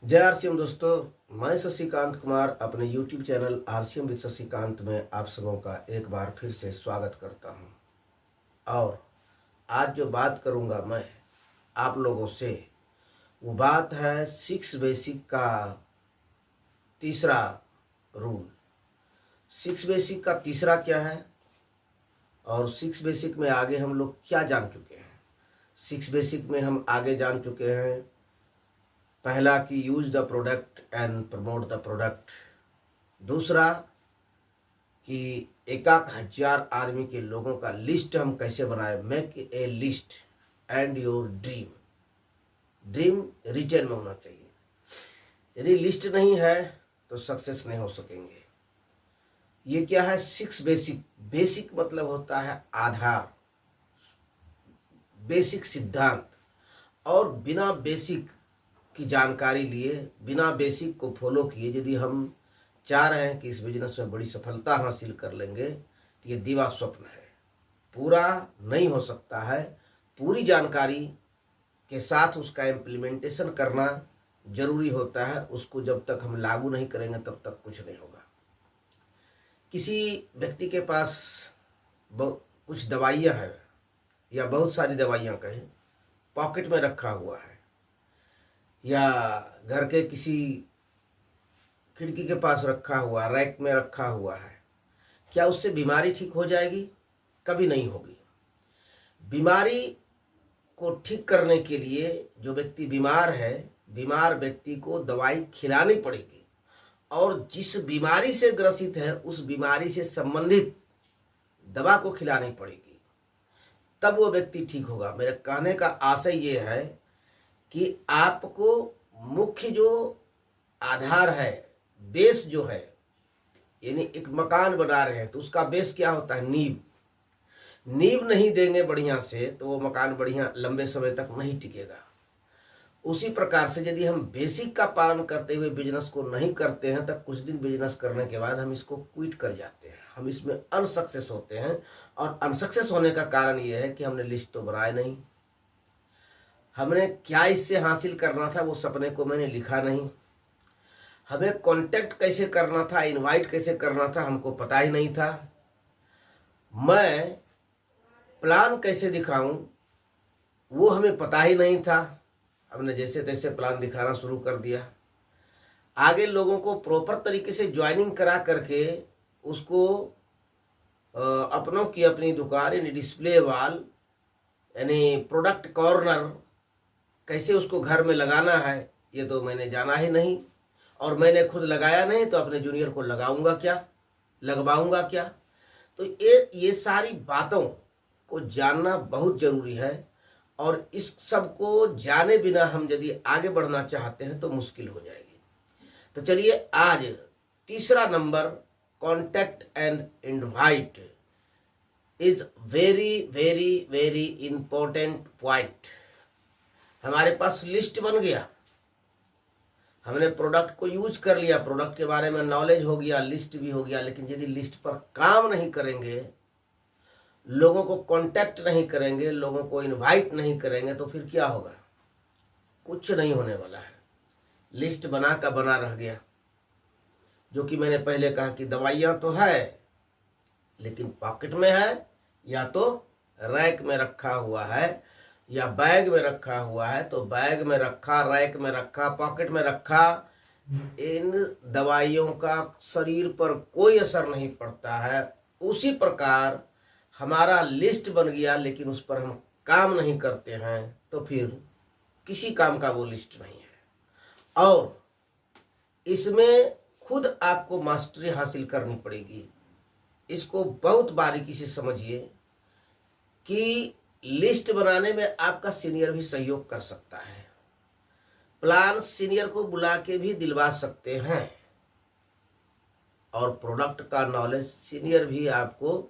जय आरसीएम दोस्तों, मैं शशिकांत कुमार अपने YouTube channel RCM with Shashikant में आप सबों का एक बार फिर से स्वागत करता हूं। और आज जो बात करूंगा मैं आप लोगों से, वो बात है 6 बेसिक का तीसरा रूल। 6 बेसिक का तीसरा क्या है और 6 बेसिक में आगे हम लोग क्या जान चुके हैं। 6 बेसिक में हम आगे जान चुके हैं, पहला कि use the product and promote the product. दूसरा कि 1,000 आर्मी के लोगों का लिस्ट हम कैसे बनाए, make a list and your dream return में होना चाहिए। यदि लिस्ट नहीं है तो सक्सेस नहीं हो सकेंगे। ये क्या है 6 बेसिक। बेसिक मतलब होता है आधार, बेसिक सिद्धांत। और बिना बेसिक की जानकारी लिए, बिना बेसिक को फॉलो किए यदि हम चाह रहे हैं कि इस बिजनेस में बड़ी सफलता हासिल कर लेंगे, तो ये दिवा स्वप्न है, पूरा नहीं हो सकता है। पूरी जानकारी के साथ उसका इम्प्लीमेंटेशन करना जरूरी होता है। उसको जब तक हम लागू नहीं करेंगे तब तक कुछ नहीं होगा। किसी व्यक्ति के पास कुछ दवाइयाँ हैं या बहुत सारी दवाइयाँ कहें, पॉकेट में रखा हुआ है या घर के किसी खिड़की के पास रखा हुआ, रैक में रखा हुआ है, क्या उससे बीमारी ठीक हो जाएगी? कभी नहीं होगी। बीमारी को ठीक करने के लिए जो व्यक्ति बीमार है, बीमार व्यक्ति को दवाई खिलानी पड़ेगी और जिस बीमारी से ग्रसित है उस बीमारी से संबंधित दवा को खिलानी पड़ेगी, तब वो व्यक्ति ठीक होगा। मेरे कहने का आशय ये है कि आपको मुख्य जो आधार है, बेस जो है, यानी एक मकान बना रहे हैं तो उसका बेस क्या होता है? नींव नहीं देंगे बढ़िया से तो वो मकान बढ़िया लंबे समय तक नहीं टिकेगा। उसी प्रकार से यदि हम बेसिक का पालन करते हुए बिजनेस को नहीं करते हैं तो कुछ दिन बिजनेस करने के बाद हम इसको क्विट कर जाते हैं, हम इसमें अनसक्सेस होते हैं। और अनसक्सेस होने का कारण ये है कि हमने लिस्ट तो बनाया नहीं, हमने क्या इससे हासिल करना था वो सपने को मैंने लिखा नहीं, हमें कांटेक्ट कैसे करना था, इनवाइट कैसे करना था हमको पता ही नहीं था, मैं प्लान कैसे दिखाऊं वो हमें पता ही नहीं था। हमने जैसे तैसे प्लान दिखाना शुरू कर दिया। आगे लोगों को प्रॉपर तरीके से ज्वाइनिंग करा करके उसको अपनों की अपनी दुकान यानी डिस्प्ले वाल यानी प्रोडक्ट कॉर्नर कैसे उसको घर में लगाना है ये तो मैंने जाना ही नहीं। और मैंने खुद लगाया नहीं तो अपने जूनियर को लगाऊंगा क्या, लगवाऊंगा क्या? तो ये सारी बातों को जानना बहुत जरूरी है। और इस सब को जाने बिना हम यदि आगे बढ़ना चाहते हैं तो मुश्किल हो जाएगी। तो चलिए आज तीसरा number, contact and invite is very very very important point. हमारे पास लिस्ट बन गया, हमने प्रोडक्ट को यूज कर लिया, प्रोडक्ट के बारे में नॉलेज हो गया, लिस्ट भी हो गया, लेकिन यदि लिस्ट पर काम नहीं करेंगे, लोगों को कांटेक्ट नहीं करेंगे, लोगों को इनवाइट नहीं करेंगे तो फिर क्या होगा? कुछ नहीं होने वाला है। लिस्ट बना का बना रह गया। जो कि मैंने पहले कहा कि दवाइयाँ तो है लेकिन पॉकेट में है, या तो रैक में रखा हुआ है या बैग में रखा हुआ है। तो बैग में रखा, रैक में रखा, पॉकेट में रखा, इन दवाइयों का शरीर पर कोई असर नहीं पड़ता है। उसी प्रकार हमारा लिस्ट बन गया लेकिन उस पर हम काम नहीं करते हैं तो फिर किसी काम का वो लिस्ट नहीं है। और इसमें खुद आपको मास्टरी हासिल करनी पड़ेगी। इसको बहुत बारीकी से समझिए कि लिस्ट बनाने में आपका सीनियर भी सहयोग कर सकता है। प्लान सीनियर को बुला के भी दिलवा सकते हैं और प्रोडक्ट का नॉलेज सीनियर भी आपको,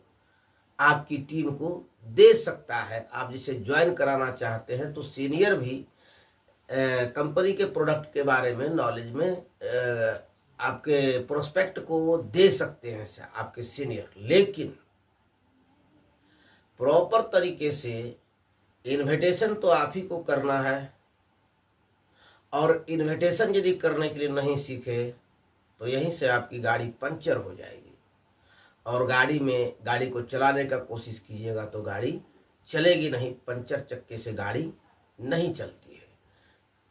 आपकी टीम को दे सकता है। आप जिसे ज्वाइन कराना चाहते हैं तो सीनियर भी कंपनी के प्रोडक्ट के बारे में नॉलेज में आपके प्रोस्पेक्ट को वो दे सकते हैं आपके सीनियर। लेकिन प्रॉपर तरीके से इन्विटेशन तो आप ही को करना है और इन्विटेशन यदि करने के लिए नहीं सीखे तो यहीं से आपकी गाड़ी पंचर हो जाएगी। और गाड़ी को चलाने का कोशिश कीजिएगा तो गाड़ी चलेगी नहीं, पंचर चक्के से गाड़ी नहीं चलती है।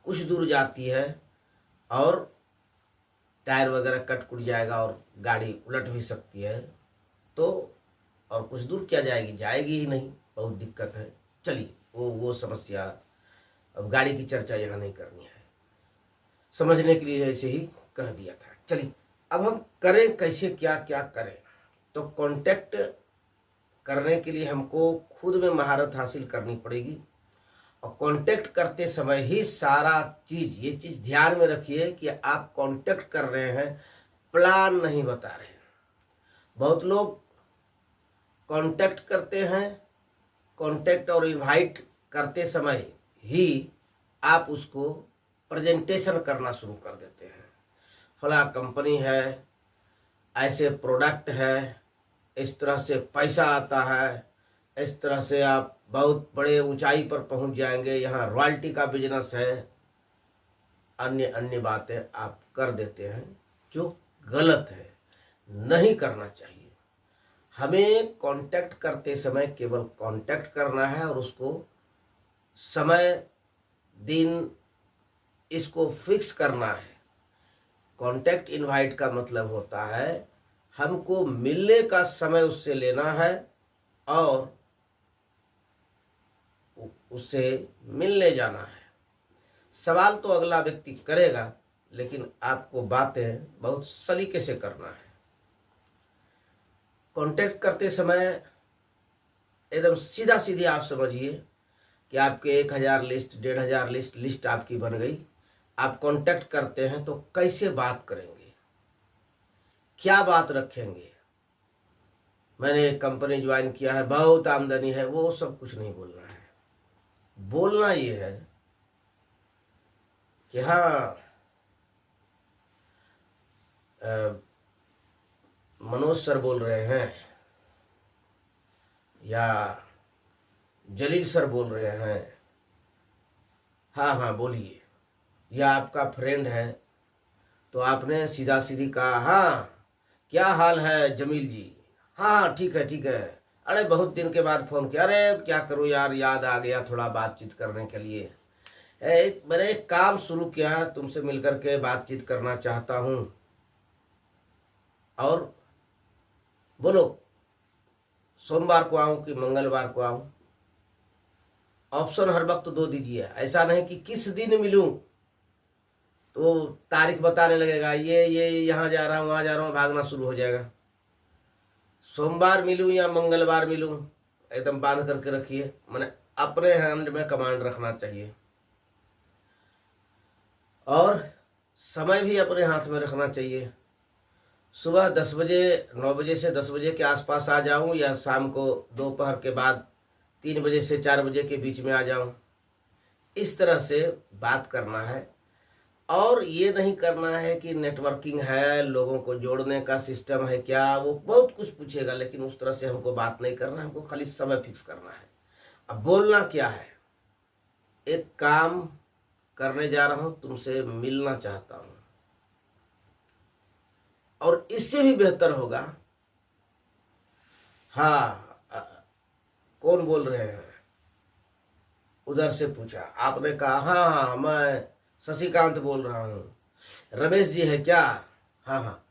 कुछ दूर जाती है और टायर वगैरह कट कुट जाएगा और गाड़ी उलट भी सकती है, तो और कुछ दूर क्या जाएगी ही नहीं, बहुत दिक्कत है। चलिए वो समस्या, अब गाड़ी की चर्चा यहाँ नहीं करनी है, समझने के लिए ऐसे ही कह दिया था। चलिए अब हम करें कैसे, क्या क्या करें। तो कांटेक्ट करने के लिए हमको खुद में महारत हासिल करनी पड़ेगी। और कांटेक्ट करते समय ही सारा चीज़, ये चीज़ ध्यान में रखिए कि आप कांटेक्ट कर रहे हैं, प्लान नहीं बता रहे हैं। बहुत लोग कांटेक्ट करते हैं, कांटेक्ट और इनवाइट करते समय ही आप उसको प्रेजेंटेशन करना शुरू कर देते हैं। फला कंपनी है, ऐसे प्रोडक्ट है, इस तरह से पैसा आता है, इस तरह से आप बहुत बड़े ऊंचाई पर पहुंच जाएंगे, यहाँ रॉयल्टी का बिजनेस है, अन्य अन्य बातें आप कर देते हैं जो गलत है, नहीं करना चाहिए। हमें कांटेक्ट करते समय केवल कांटेक्ट करना है और उसको समय दिन इसको फिक्स करना है। कांटेक्ट इनवाइट का मतलब होता है हमको मिलने का समय उससे लेना है और उससे मिलने जाना है। सवाल तो अगला व्यक्ति करेगा, लेकिन आपको बातें बहुत सलीके से करना है। कांटेक्ट करते समय एकदम सीधा सीधी आप समझिए कि आपके 1000 लिस्ट, 1500 लिस्ट आपकी बन गई। आप कांटेक्ट करते हैं तो कैसे बात करेंगे, क्या बात रखेंगे। मैंने एक कंपनी ज्वाइन किया है, बहुत आमदनी है, वो सब कुछ नहीं बोलना है। बोलना ये है कि हाँ मनोज सर बोल रहे हैं या जलील सर बोल रहे हैं, हाँ हाँ बोलिए। या आपका फ्रेंड है तो आपने सीधा सीधी कहा, हाँ क्या हाल है जमील जी, हाँ ठीक है ठीक है, अरे बहुत दिन के बाद फ़ोन किया, अरे क्या करूँ यार, याद आ गया थोड़ा बातचीत करने के लिए। मैंने एक काम शुरू किया है, तुमसे मिलकर के बातचीत करना चाहता हूँ, और बोलो सोमवार को आऊँ कि मंगलवार को आऊँ। ऑप्शन हर वक्त दो दीजिए। ऐसा नहीं कि किस दिन मिलूँ तो तारीख बताने लगेगा, ये यहाँ जा रहा हूँ वहाँ जा रहा हूँ, भागना शुरू हो जाएगा। सोमवार मिलूँ या मंगलवार मिलूँ, एकदम बांध करके रखिए। मैंने अपने हैंड में कमांड रखना चाहिए और समय भी अपने हाथ में रखना चाहिए। सुबह 10 बजे, 9 बजे से 10 बजे के आसपास आ जाऊं या शाम को दोपहर के बाद 3 बजे से 4 बजे के बीच में आ जाऊं, इस तरह से बात करना है। और ये नहीं करना है कि नेटवर्किंग है, लोगों को जोड़ने का सिस्टम है क्या, वो बहुत कुछ पूछेगा, लेकिन उस तरह से हमको बात नहीं करना है। हमको खाली समय फिक्स करना है। अब बोलना क्या है, एक काम करने जा रहा हूँ, तुमसे मिलना चाहता हूँ। और इससे भी बेहतर होगा, हाँ कौन बोल रहे हैं, उधर से पूछा, आपने कहा हाँ हाँ मैं शशिकांत बोल रहा हूँ, रमेश जी है क्या, हाँ हाँ,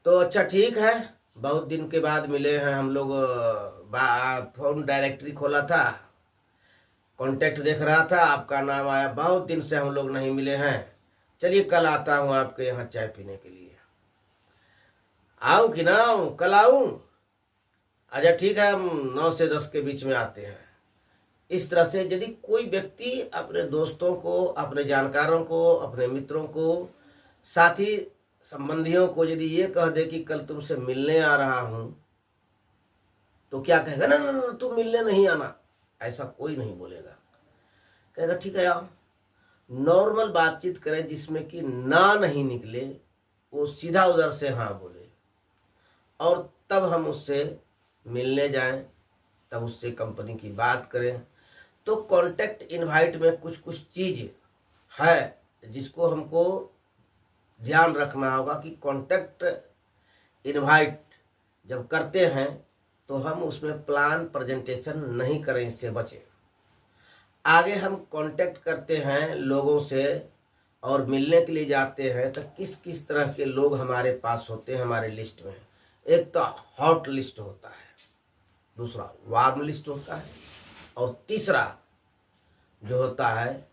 तो अच्छा ठीक है, बहुत दिन के बाद मिले हैं हम लोग। फोन डायरेक्टरी खोला था, कांटेक्ट देख रहा था, आपका नाम आया, बहुत दिन से हम लोग नहीं मिले हैं, चलिए कल आता हूँ आपके यहाँ चाय पीने के लिए। आऊँ कि ना आऊँ, कल आऊँ, अच्छा ठीक है, हम 9 से 10 के बीच में आते हैं। इस तरह से यदि कोई व्यक्ति अपने दोस्तों को, अपने जानकारों को, अपने मित्रों को, साथी संबंधियों को यदि ये कह दे कि कल तुमसे मिलने आ रहा हूँ, तो क्या कहेगा, ना ना ना तुम मिलने नहीं आना, ऐसा कोई नहीं बोलेगा। कहेगा ठीक है आओ। नॉर्मल बातचीत करें जिसमें कि ना नहीं निकले, वो सीधा उधर से हाँ बोले, और तब हम उससे मिलने जाएं, तब उससे कंपनी की बात करें। तो कॉन्टैक्ट इनवाइट में कुछ कुछ चीज़ है जिसको हमको ध्यान रखना होगा कि कॉन्टैक्ट इनवाइट जब करते हैं तो हम उसमें प्लान प्रेजेंटेशन नहीं करें, इससे बचें। आगे हम कांटेक्ट करते हैं लोगों से और मिलने के लिए जाते हैं तो किस किस तरह के लोग हमारे पास होते हैं हमारे लिस्ट में। एक तो हॉट लिस्ट होता है, दूसरा वार्म लिस्ट होता है, और तीसरा जो होता है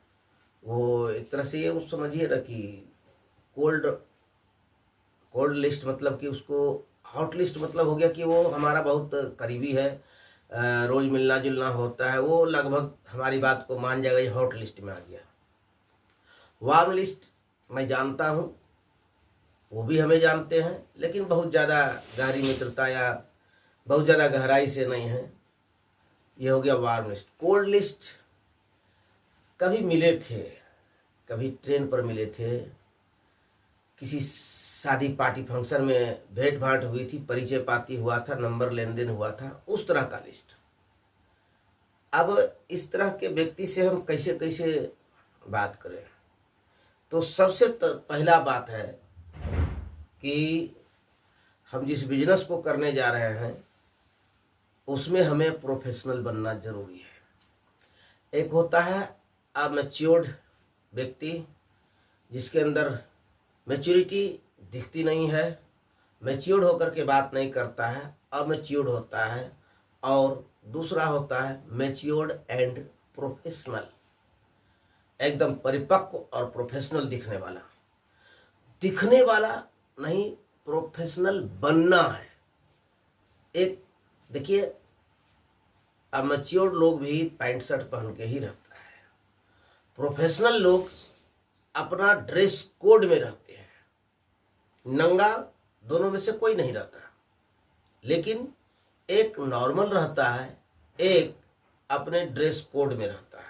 वो एक तरह से ये समझिए ना कि कोल्ड लिस्ट, मतलब कि उसको हॉट लिस्ट मतलब हो गया कि वो हमारा बहुत करीबी है, रोज़ मिलना जुलना होता है, वो लगभग हमारी बात को मान जाएगा, ये हॉट लिस्ट में आ गया। वार्म लिस्ट मैं जानता हूँ, वो भी हमें जानते हैं, लेकिन बहुत ज़्यादा गहरी मित्रता या बहुत ज़्यादा गहराई से नहीं है, ये हो गया वार्म लिस्ट। कोल्ड लिस्ट कभी मिले थे, कभी ट्रेन पर मिले थे, किसी शादी पार्टी फंक्शन में भेंट भाट हुई थी, परिचय पाती हुआ था, नंबर लेन देन हुआ था, उस तरह का लिस्ट। अब इस तरह के व्यक्ति से हम कैसे कैसे बात करें, तो सबसे पहला बात है कि हम जिस बिजनेस को करने जा रहे हैं उसमें हमें प्रोफेशनल बनना जरूरी है। एक होता है मैच्योर्ड व्यक्ति जिसके अंदर मैच्योरिटी दिखती नहीं है, मैच्योर्ड होकर के बात नहीं करता है, अमैच्योर्ड होता है, और दूसरा होता है मैच्योर्ड एंड प्रोफेशनल, एकदम परिपक्व और प्रोफेशनल दिखने वाला नहीं, प्रोफेशनल बनना है। एक देखिए अमैच्योर्ड लोग भी पैंट शर्ट पहन के ही रहता है, प्रोफेशनल लोग अपना ड्रेस कोड में रहते हैं, नंगा दोनों में से कोई नहीं रहता, लेकिन एक नॉर्मल रहता है, एक अपने ड्रेस कोड में रहता है।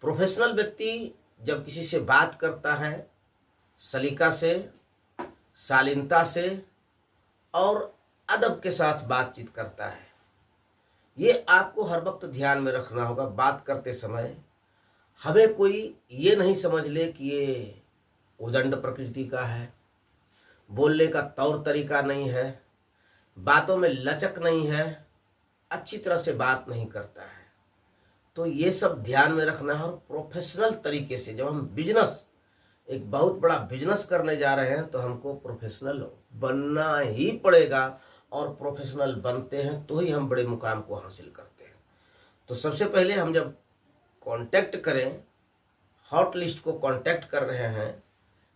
प्रोफेशनल व्यक्ति जब किसी से बात करता है सलीका से, शालीनता से और अदब के साथ बातचीत करता है। ये आपको हर वक्त ध्यान में रखना होगा। बात करते समय हमें कोई ये नहीं समझ ले कि ये उदंड प्रकृति का है, बोलने का तौर तरीका नहीं है, बातों में लचक नहीं है, अच्छी तरह से बात नहीं करता है। तो ये सब ध्यान में रखना है। और प्रोफेशनल तरीके से जब हम बिजनेस, एक बहुत बड़ा बिजनेस करने जा रहे हैं तो हमको प्रोफेशनल बनना ही पड़ेगा, और प्रोफेशनल बनते हैं तो ही हम बड़े मुकाम को हासिल करते हैं। तो सबसे पहले हम जब कांटेक्ट करें, हॉट लिस्ट को कांटेक्ट कर रहे हैं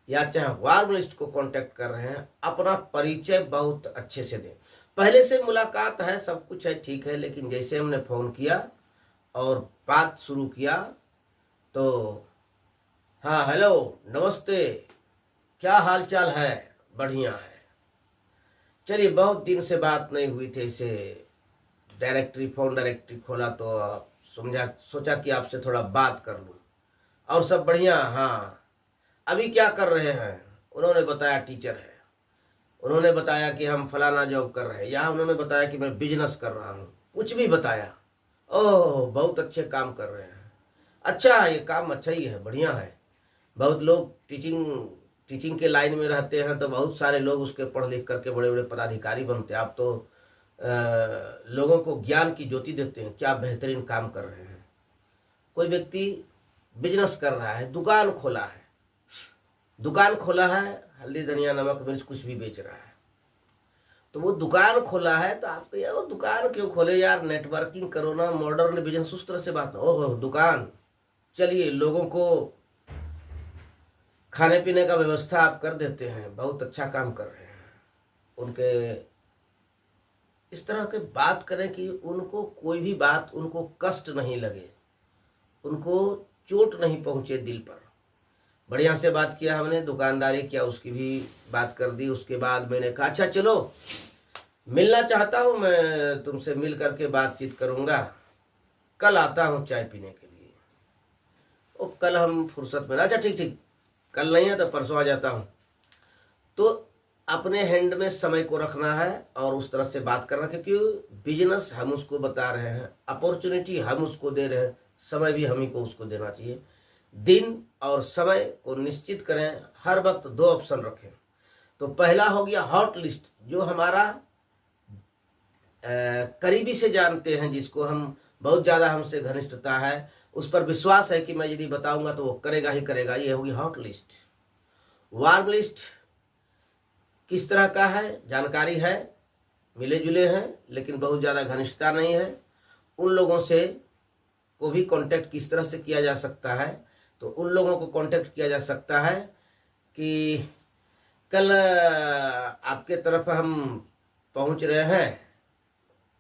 या चाहे वार्म लिस्ट को कांटेक्ट कर रहे हैं, अपना परिचय बहुत अच्छे से दें। पहले से मुलाकात है, सब कुछ है, ठीक है, लेकिन जैसे हमने फ़ोन किया और बात शुरू किया तो हाँ हेलो नमस्ते, क्या हाल चाल है, बढ़िया है, चलिए बहुत दिन से बात नहीं हुई थी, इसे फोन डायरेक्टरी खोला तो सोचा कि आपसे थोड़ा बात कर लूँ, और सब बढ़िया, हाँ अभी क्या कर रहे हैं। उन्होंने बताया टीचर है, उन्होंने बताया कि हम फलाना जॉब कर रहे हैं, या उन्होंने बताया कि मैं बिजनेस कर रहा हूँ, कुछ भी बताया। ओह बहुत अच्छे काम कर रहे हैं, अच्छा ये काम अच्छा ही है, बढ़िया है। बहुत लोग टीचिंग के लाइन में रहते हैं तो बहुत सारे लोग उसके पढ़ लिख करके बड़े बड़े पदाधिकारी बनते हैं। आप तो लोगों को ज्ञान की ज्योति देते हैं, क्या बेहतरीन काम कर रहे हैं। कोई व्यक्ति बिजनेस कर रहा है, दुकान खोला है, हल्दी धनिया नमक मिर्च कुछ भी बेच रहा है, तो वो दुकान खोला है तो आपको यार वो दुकान क्यों खोले यार, नेटवर्किंग करो ना, मॉडर्न बिजनेस उस तरह से बात ना। ओहो दुकान, चलिए लोगों को खाने पीने का व्यवस्था आप कर देते हैं, बहुत अच्छा काम कर रहे हैं। उनके इस तरह के बात करें कि उनको कोई भी बात उनको कष्ट नहीं लगे, उनको चोट नहीं पहुंचे दिल पर। बढ़िया से बात किया हमने, दुकानदारी किया, उसकी भी बात कर दी। उसके बाद मैंने कहा अच्छा चलो मिलना चाहता हूँ, मैं तुमसे मिल करके बातचीत करूँगा, कल आता हूँ चाय पीने के लिए। वो कल हम फुर्सत में, अच्छा ठीक कल नहीं है तो परसों आ जाता हूँ। तो अपने हैंड में समय को रखना है और उस तरह से बात करना, क्योंकि बिजनेस हम उसको बता रहे हैं, अपॉर्चुनिटी हम उसको दे रहे हैं, समय भी हम ही को उसको देना चाहिए। दिन और समय को निश्चित करें, हर वक्त 2 ऑप्शन रखें। तो पहला हो गया हॉट लिस्ट, जो हमारा करीबी से जानते हैं, जिसको हम बहुत ज़्यादा हमसे घनिष्ठता है, उस पर विश्वास है कि मैं यदि बताऊंगा तो वो करेगा ही करेगा, ये होगी हॉट लिस्ट। वार्म लिस्ट किस तरह का है, जानकारी है, मिले जुले हैं लेकिन बहुत ज़्यादा घनिष्ठता नहीं है, उन लोगों से को भी कांटेक्ट किस तरह से किया जा सकता है। तो उन लोगों को कांटेक्ट किया जा सकता है कि कल आपके तरफ हम पहुंच रहे हैं,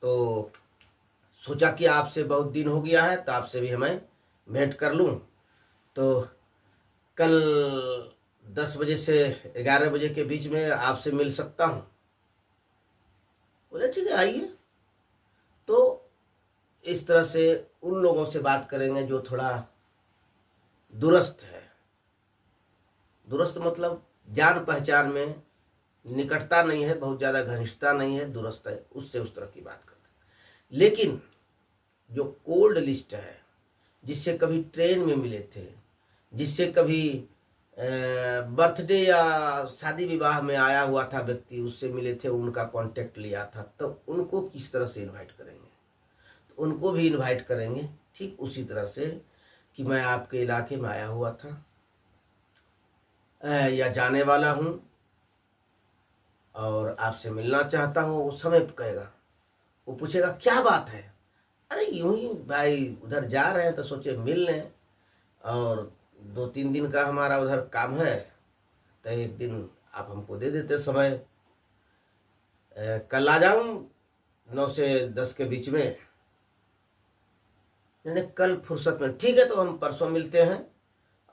तो सोचा कि आपसे बहुत दिन हो गया है तो आपसे भी हमें भेंट कर लूं, तो कल 10 बजे से 11 बजे के बीच में आपसे मिल सकता हूं। बोले ठीक है आइए। तो इस तरह से उन लोगों से बात करेंगे जो थोड़ा दूरस्थ है। दूरस्थ मतलब जान पहचान में निकटता नहीं है, बहुत ज़्यादा घनिष्ठता नहीं है, दूरस्थ है, उससे उस तरह की बात करते हैं। लेकिन जो कोल्ड लिस्ट है, जिससे कभी ट्रेन में मिले थे, जिससे कभी बर्थडे या शादी विवाह में आया हुआ था व्यक्ति, उससे मिले थे, उनका कांटेक्ट लिया था, तो उनको किस तरह से इनवाइट करेंगे। तो उनको भी इनवाइट करेंगे ठीक उसी तरह से कि मैं आपके इलाके में आया हुआ था या जाने वाला हूँ और आपसे मिलना चाहता हूँ। वो समय कहेगा, वो पूछेगा क्या बात है, अरे यूं ही भाई उधर जा रहे हैं तो सोचे मिल लें, और 2-3 दिन का हमारा उधर काम है, तो एक दिन आप हमको दे देते समय, कल आ जाऊँ 9 से 10 के बीच में। मैंने कल फुर्सत में, ठीक है तो हम परसों मिलते हैं,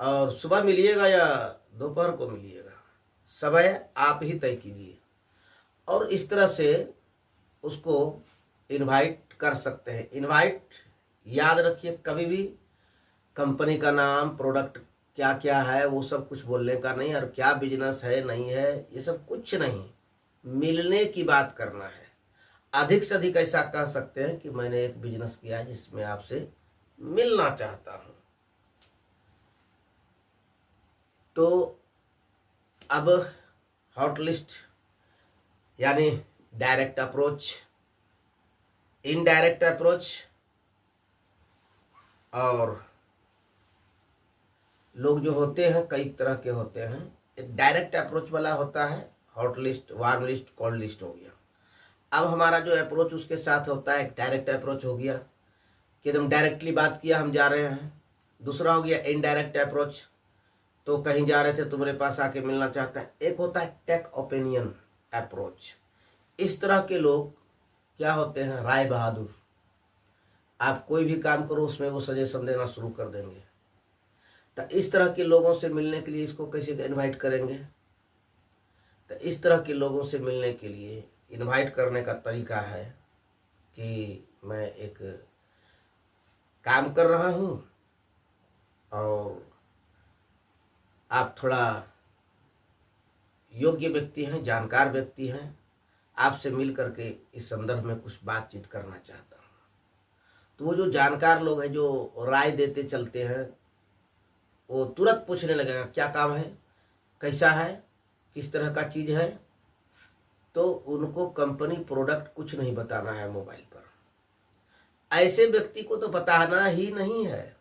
और सुबह मिलिएगा या दोपहर को मिलिएगा, समय आप ही तय कीजिए। और इस तरह से उसको इनवाइट कर सकते हैं। इनवाइट याद रखिए, कभी भी कंपनी का नाम, प्रोडक्ट क्या क्या है वो सब कुछ बोलने का नहीं, और क्या बिजनेस है नहीं है ये सब कुछ नहीं, मिलने की बात करना है। अधिक से अधिक ऐसा कह सकते हैं कि मैंने एक बिजनेस किया है जिसमें आपसे मिलना चाहता हूं। तो अब हॉट लिस्ट यानी डायरेक्ट अप्रोच, इनडायरेक्ट अप्रोच, और लोग जो होते हैं कई तरह के होते हैं। एक डायरेक्ट अप्रोच वाला होता है, hot list, warm list, cold list हो गया। अब हमारा जो अप्रोच उसके साथ होता है, एक डायरेक्ट अप्रोच हो गया कि एकदम डायरेक्टली बात किया, हम जा रहे हैं। दूसरा हो गया इनडायरेक्ट अप्रोच, तो कहीं जा रहे थे तुम्हारे पास आके मिलना चाहता है। एक होता है टेक ओपिनियन अप्रोच। इस तरह के लोग क्या होते हैं, राय बहादुर। आप कोई भी काम करो उसमें वो सजेशन देना शुरू कर देंगे। तो इस तरह के लोगों से मिलने के लिए इसको कैसे इनवाइट करेंगे। तो इस तरह के लोगों से मिलने के लिए इनवाइट करने का तरीका है कि मैं एक काम कर रहा हूँ और आप थोड़ा योग्य व्यक्ति हैं, जानकार व्यक्ति हैं, आपसे मिल करके इस संदर्भ में कुछ बातचीत करना चाहता हूँ। तो वो जो जानकार लोग हैं जो राय देते चलते हैं, वो तुरंत पूछने लगेगा क्या काम है, कैसा है, किस तरह का चीज़ है। तो उनको कंपनी प्रोडक्ट कुछ नहीं बताना है मोबाइल पर। ऐसे व्यक्ति को तो बताना ही नहीं है।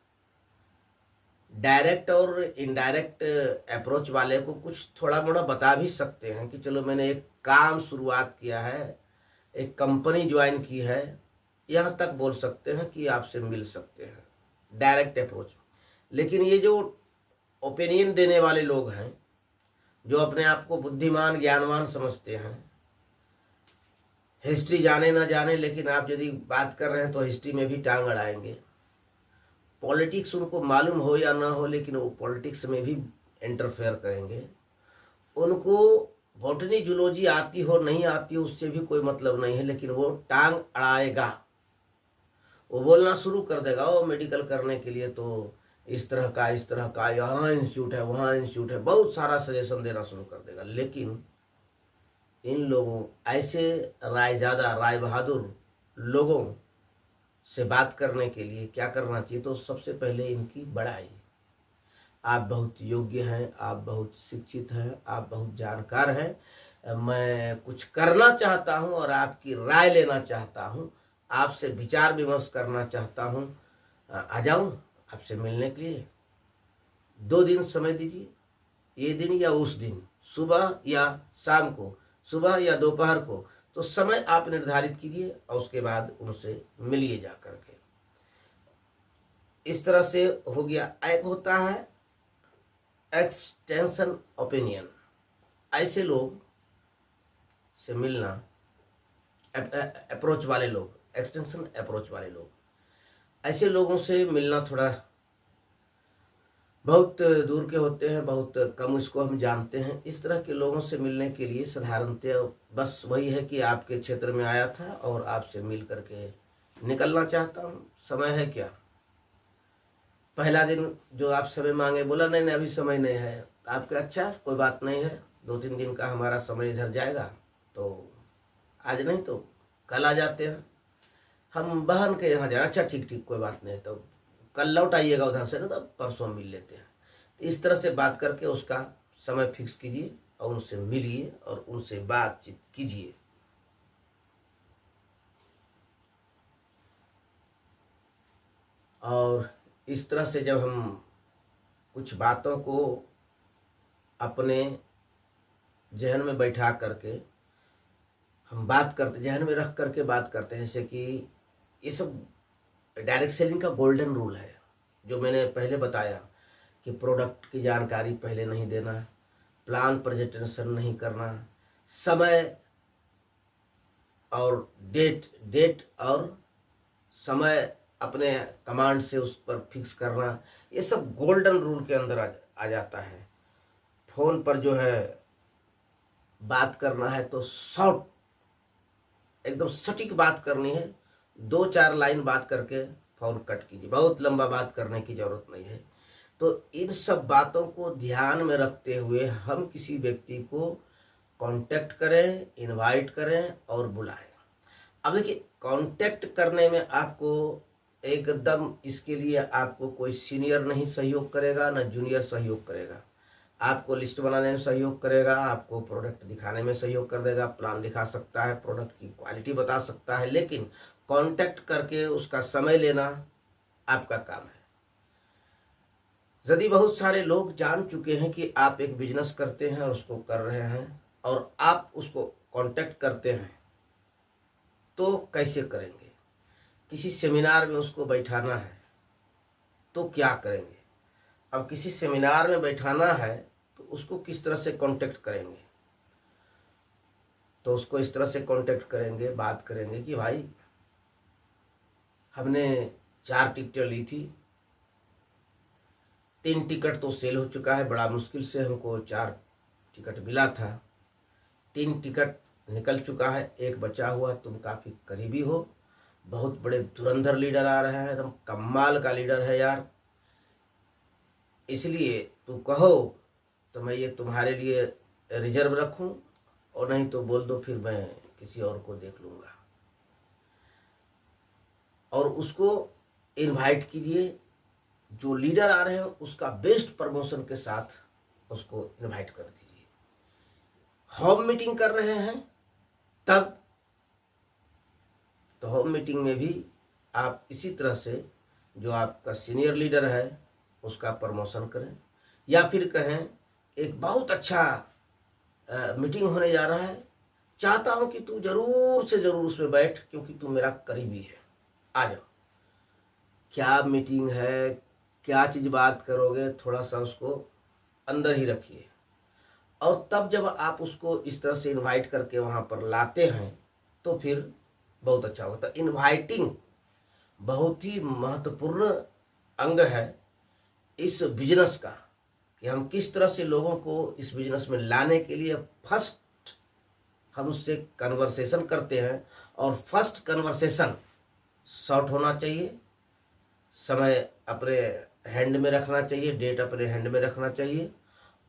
डायरेक्ट और इनडायरेक्ट अप्रोच वाले को कुछ थोड़ा मोड़ा बता भी सकते हैं कि चलो मैंने एक काम शुरुआत किया है, एक कंपनी ज्वाइन की है, यहाँ तक बोल सकते हैं कि आपसे मिल सकते हैं डायरेक्ट अप्रोच। लेकिन ये जो ओपिनियन देने वाले लोग हैं, जो अपने आप को बुद्धिमान ज्ञानवान समझते हैं, हिस्ट्री जाने ना जाने, लेकिन आप यदि बात कर रहे हैं तो हिस्ट्री में भी टांग अड़ाएंगे। पॉलिटिक्स उनको मालूम हो या ना हो, लेकिन वो पॉलिटिक्स में भी इंटरफेयर करेंगे। उनको बॉटनी जूलॉजी आती हो नहीं आती हो उससे भी कोई मतलब नहीं है, लेकिन वो टांग अड़ाएगा। वो बोलना शुरू कर देगा, वो मेडिकल करने के लिए तो इस तरह का यहाँ इंस्टीट्यूट है, वहाँ इंस्टीट्यूट है, बहुत सारा सजेशन देना शुरू कर देगा। लेकिन इन लोगों ऐसे राय बहादुर लोगों से बात करने के लिए क्या करना चाहिए, तो सबसे पहले इनकी बड़ाई, आप बहुत योग्य हैं, आप बहुत शिक्षित हैं, आप बहुत जानकार हैं। मैं कुछ करना चाहता हूं और आपकी राय लेना चाहता हूं, आपसे विचार विमर्श करना चाहता हूं। आ जाऊं आपसे मिलने के लिए? 2 दिन समय दीजिए, ये दिन या उस दिन, सुबह या शाम को, सुबह या दोपहर को। तो समय आप निर्धारित कीजिए और उसके बाद उनसे मिलिए जा करके। इस तरह से हो गया। एक होता है एक्सटेंशन ओपिनियन, ऐसे लोग से मिलना, अप्रोच वाले लोग, एक्सटेंशन अप्रोच वाले लोग, ऐसे लोगों से मिलना थोड़ा बहुत दूर के होते हैं, बहुत कम इसको हम जानते हैं। इस तरह के लोगों से मिलने के लिए साधारणतः बस वही है कि आपके क्षेत्र में आया था और आपसे मिल करके निकलना चाहता हूँ। समय है क्या? पहला दिन जो आप समय मांगे, बोला नहीं नहीं अभी समय नहीं है। आपके अच्छा कोई बात नहीं है, 2-3 दिन का हमारा समय इधर जाएगा, तो आज नहीं तो कल आ जाते हैं, हम बहन के यहाँ जा रहे। अच्छा ठीक ठीक कोई बात नहीं, तो कल लौट आइएगा उधर से ना, तो परसों मिल लेते हैं। तो इस तरह से बात करके उसका समय फिक्स कीजिए और उनसे मिलिए और उनसे बातचीत कीजिए। और इस तरह से जब हम कुछ बातों को अपने जहन में बैठा करके हम बात करते, जहन में रख करके बात करते हैं, जैसे कि ये सब डायरेक्ट सेलिंग का गोल्डन रूल है जो मैंने पहले बताया कि प्रोडक्ट की जानकारी पहले नहीं देना, प्लान प्रेजेंटेशन नहीं करना, समय और डेट और समय अपने कमांड से उस पर फिक्स करना, ये सब गोल्डन रूल के अंदर आ जाता है। फ़ोन पर जो है बात करना है तो शॉर्ट, एकदम सटीक बात करनी है, 2-4 लाइन बात करके फ़ोन कट कीजिए, बहुत लंबा बात करने की ज़रूरत नहीं है। तो इन सब बातों को ध्यान में रखते हुए हम किसी व्यक्ति को कांटेक्ट करें, इनवाइट करें और बुलाएं। अब देखिए, कांटेक्ट करने में आपको एकदम, इसके लिए आपको कोई सीनियर नहीं सहयोग करेगा, ना जूनियर सहयोग करेगा। आपको लिस्ट बनाने में सहयोग करेगा, आपको प्रोडक्ट दिखाने में सहयोग कर देगा, प्लान दिखा सकता है, प्रोडक्ट की क्वालिटी बता सकता है, लेकिन कांटेक्ट करके उसका समय लेना आपका काम है। यदि बहुत सारे लोग जान चुके हैं कि आप एक बिजनेस करते हैं और उसको कर रहे हैं और आप उसको कांटेक्ट करते हैं, तो कैसे करेंगे? किसी सेमिनार में उसको बैठाना है तो क्या करेंगे? अब किसी सेमिनार में बैठाना है तो उसको किस तरह से कांटेक्ट करेंगे? तो उसको इस तरह से कांटेक्ट करेंगे, बात करेंगे कि भाई हमने 4 टिकटें ली थी, 3 टिकट तो सेल हो चुका है, बड़ा मुश्किल से हमको 4 टिकट मिला था, 3 टिकट निकल चुका है, 1 बचा हुआ। तुम काफ़ी करीबी हो, बहुत बड़े धुरंधर लीडर आ रहे हैं, एकदम कमाल का लीडर है यार, इसलिए तू कहो तो मैं ये तुम्हारे लिए रिजर्व रखूं, और नहीं तो बोल दो, फिर मैं किसी और को देख लूँगा। और उसको इनवाइट कीजिए, जो लीडर आ रहे हैं उसका बेस्ट प्रमोशन के साथ उसको इनवाइट कर दीजिए। होम मीटिंग कर रहे हैं तब, तो होम मीटिंग में भी आप इसी तरह से जो आपका सीनियर लीडर है उसका प्रमोशन करें, या फिर कहें एक बहुत अच्छा मीटिंग होने जा रहा है, चाहता हूं कि तू जरूर से जरूर उसमें बैठ, क्योंकि तू मेरा करीबी है, आ जाओ। क्या मीटिंग है, क्या चीज़ बात करोगे, थोड़ा सा उसको अंदर ही रखिए। और तब जब आप उसको इस तरह से इनवाइट करके वहाँ पर लाते हैं तो फिर बहुत अच्छा होता है। इनवाइटिंग बहुत ही महत्वपूर्ण अंग है इस बिजनेस का, कि हम किस तरह से लोगों को इस बिजनेस में लाने के लिए फर्स्ट हम उससे कन्वर्सेशन करते हैं। और फर्स्ट कन्वर्सेशन शॉर्ट होना चाहिए, समय अपने हैंड में रखना चाहिए, डेट अपने हैंड में रखना चाहिए,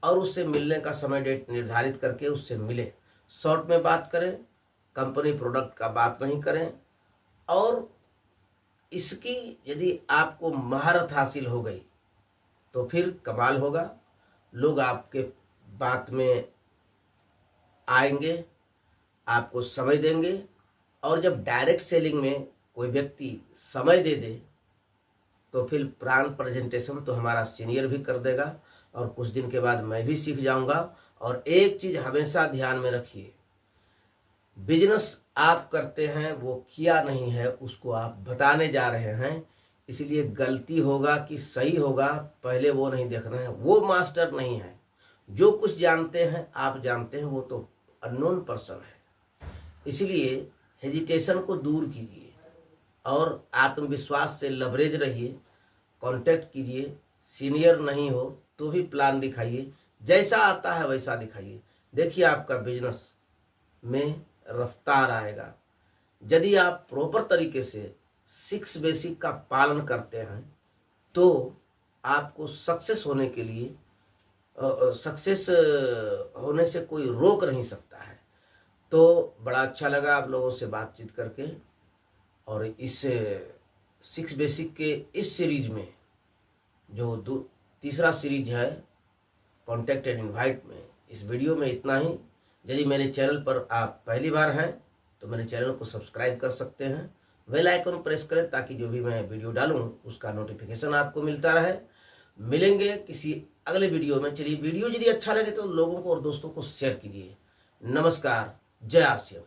और उससे मिलने का समय डेट निर्धारित करके उससे मिले। शॉर्ट में बात करें, कंपनी प्रोडक्ट का बात नहीं करें। और इसकी यदि आपको महारत हासिल हो गई तो फिर कमाल होगा। लोग आपके बात में आएंगे, आपको समय देंगे। और जब डायरेक्ट सेलिंग में कोई व्यक्ति समय दे दे तो फिर ब्रांड प्रेजेंटेशन तो हमारा सीनियर भी कर देगा और कुछ दिन के बाद मैं भी सीख जाऊंगा। और एक चीज़ हमेशा ध्यान में रखिए, बिजनेस आप करते हैं वो किया नहीं है, उसको आप बताने जा रहे हैं, इसलिए गलती होगा कि सही होगा पहले वो नहीं देखना है। वो मास्टर नहीं है, जो कुछ जानते हैं आप जानते हैं, वो तो अननोन पर्सन है। इसलिए हेजिटेशन को दूर कीजिए और आत्मविश्वास से लवरेज रहिए, कांटेक्ट कीजिए। सीनियर नहीं हो तो भी प्लान दिखाइए, जैसा आता है वैसा दिखाइए। देखिए आपका बिजनेस में रफ्तार आएगा। यदि आप प्रॉपर तरीके से 6 बेसिक का पालन करते हैं तो आपको सक्सेस होने के लिए सक्सेस होने से कोई रोक नहीं सकता है। तो बड़ा अच्छा लगा आप लोगों से बातचीत करके। और इस 6 बेसिक के इस सीरीज में जो तीसरा सीरीज है कॉन्टैक्ट एंड इनवाइट में, इस वीडियो में इतना ही। यदि मेरे चैनल पर आप पहली बार हैं तो मेरे चैनल को सब्सक्राइब कर सकते हैं, बेल आइकन प्रेस करें ताकि जो भी मैं वीडियो डालूं उसका नोटिफिकेशन आपको मिलता रहे। मिलेंगे किसी अगले वीडियो में। चलिए, वीडियो यदि अच्छा लगे तो लोगों को और दोस्तों को शेयर कीजिए। नमस्कार, जय आसिया।